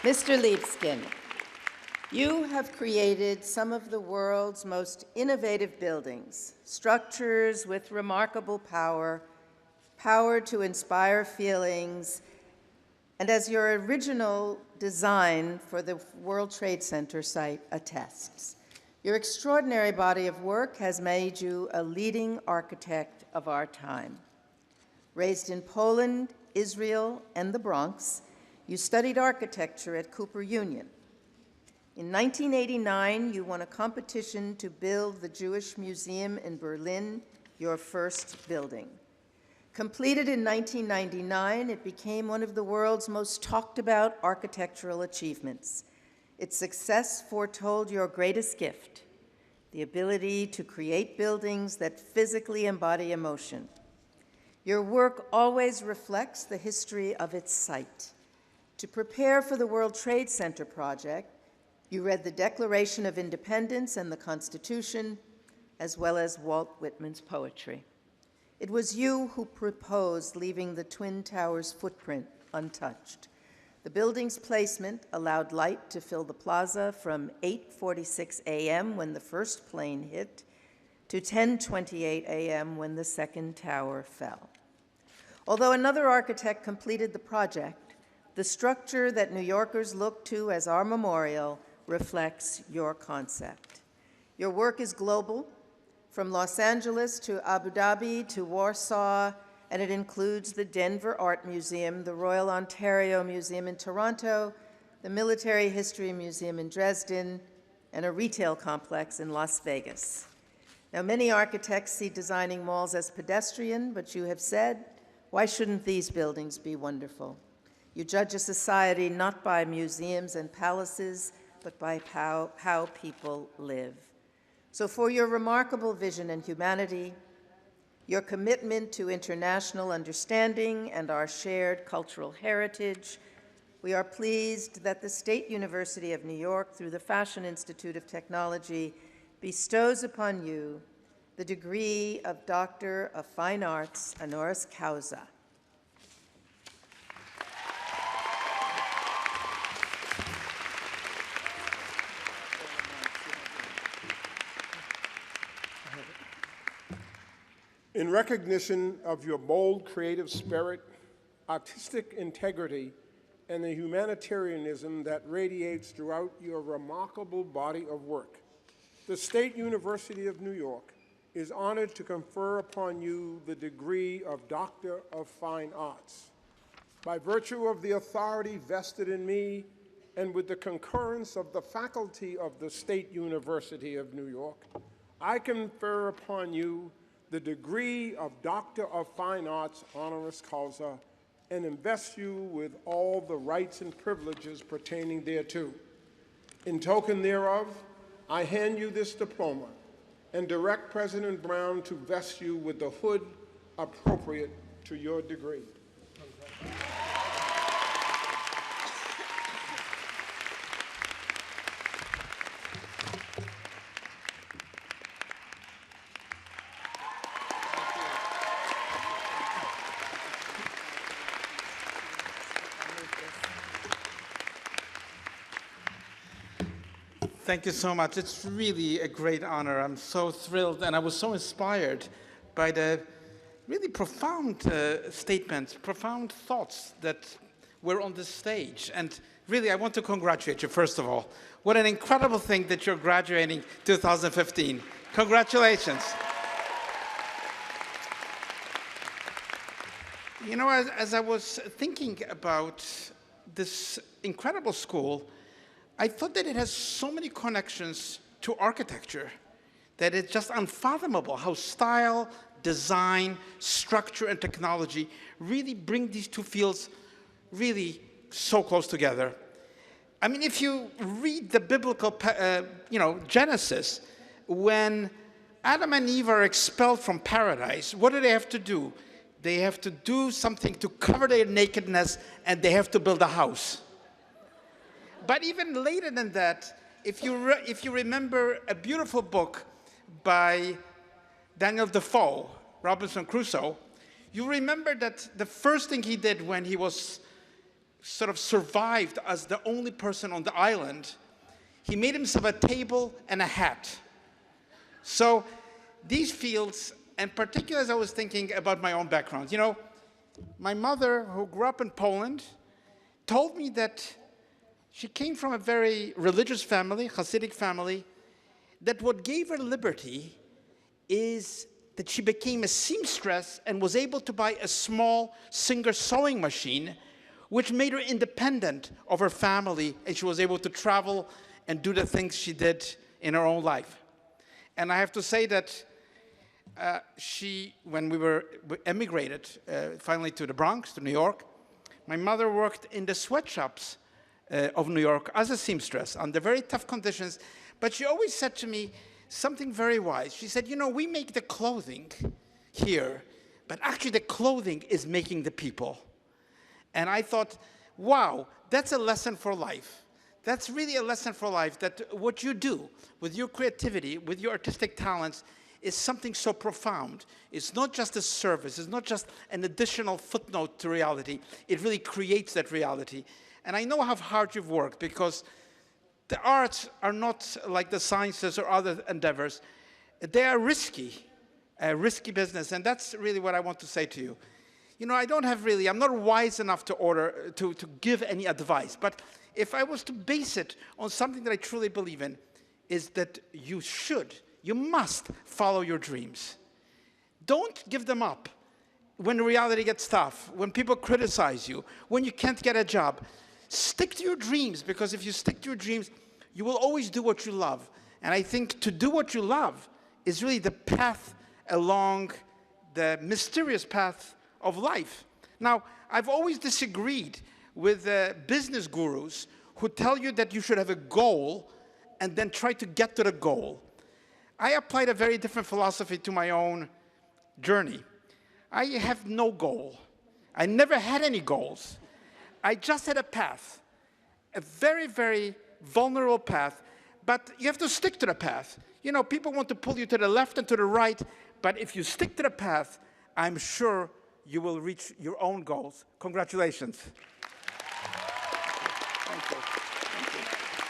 Mr. Libeskind, you have created some of the world's most innovative buildings, structures with remarkable power, power to inspire feelings, and as your original design for the World Trade Center site attests. Your extraordinary body of work has made you a leading architect of our time. Raised in Poland, Israel, and the Bronx, you studied architecture at Cooper Union. In 1989, you won a competition to build the Jewish Museum in Berlin, your first building. Completed in 1999, it became one of the world's most talked about architectural achievements. Its success foretold your greatest gift, the ability to create buildings that physically embody emotion. Your work always reflects the history of its site. To prepare for the World Trade Center project, you read the Declaration of Independence and the Constitution, as well as Walt Whitman's poetry. It was you who proposed leaving the Twin Towers' footprint untouched. The building's placement allowed light to fill the plaza from 8:46 a.m. when the first plane hit to 10:28 a.m. when the second tower fell. Although another architect completed the project, the structure that New Yorkers look to as our memorial reflects your concept. Your work is global, from Los Angeles to Abu Dhabi to Warsaw, and it includes the Denver Art Museum, the Royal Ontario Museum in Toronto, the Military History Museum in Dresden, and a retail complex in Las Vegas. Now, many architects see designing malls as pedestrian, but you have said, why shouldn't these buildings be wonderful? You judge a society not by museums and palaces, but by how people live. So for your remarkable vision and humanity, your commitment to international understanding and our shared cultural heritage, we are pleased that the State University of New York, through the Fashion Institute of Technology, bestows upon you the degree of Doctor of Fine Arts honoris causa. In recognition of your bold creative spirit, artistic integrity, and the humanitarianism that radiates throughout your remarkable body of work, the State University of New York is honored to confer upon you the degree of Doctor of Fine Arts. By virtue of the authority vested in me and with the concurrence of the faculty of the State University of New York, I confer upon you the degree of Doctor of Fine Arts honoris causa and invest you with all the rights and privileges pertaining thereto. In token thereof, I hand you this diploma and direct President Brown to vest you with the hood appropriate to your degree. Thank you so much. It's really a great honor. I'm so thrilled, and I was so inspired by the really profound statements, profound thoughts that were on the stage. And really, I want to congratulate you, first of all. What an incredible thing that you're graduating 2015. Congratulations. You know, as I was thinking about this incredible school, I thought that it has so many connections to architecture that it's just unfathomable how style, design, structure, and technology really bring these two fields really so close together. I mean, if you read the biblical, Genesis, when Adam and Eve are expelled from paradise, what do they have to do? They have to do something to cover their nakedness, and they have to build a house. But even later than that, if you remember a beautiful book by Daniel Defoe, Robinson Crusoe, you remember that the first thing he did when he was sort of survived as the only person on the island, he made himself a table and a hat. So these fields, and particularly as I was thinking about my own background, you know, my mother, who grew up in Poland, told me that she came from a very religious family, Hasidic family, that what gave her liberty is that she became a seamstress and was able to buy a small Singer sewing machine, which made her independent of her family, and she was able to travel and do the things she did in her own life. And I have to say that when we emigrated finally to the Bronx, to New York, my mother worked in the sweatshops of New York as a seamstress under very tough conditions. But she always said to me something very wise. She said, you know, we make the clothing here, but actually the clothing is making the people. And I thought, wow, that's a lesson for life. That's really a lesson for life, that what you do with your creativity, with your artistic talents, is something so profound. It's not just a service. It's not just an additional footnote to reality. It really creates that reality. And I know how hard you've worked, because the arts are not like the sciences or other endeavors. They are risky, a risky business. And that's really what I want to say to you. You know, I'm not wise enough to give any advice. But if I was to base it on something that I truly believe in, is that you must follow your dreams. Don't give them up when reality gets tough, when people criticize you, when you can't get a job. Stick to your dreams, because if you stick to your dreams, you will always do what you love. And I think to do what you love is really the path along the mysterious path of life. Now, I've always disagreed with business gurus who tell you that you should have a goal and then try to get to the goal. I applied a very different philosophy to my own journey. I have no goal. I never had any goals. I just had a path, a very, very vulnerable path, but you have to stick to the path. You know, people want to pull you to the left and to the right, but if you stick to the path, I'm sure you will reach your own goals. Congratulations. Thank you. Thank you.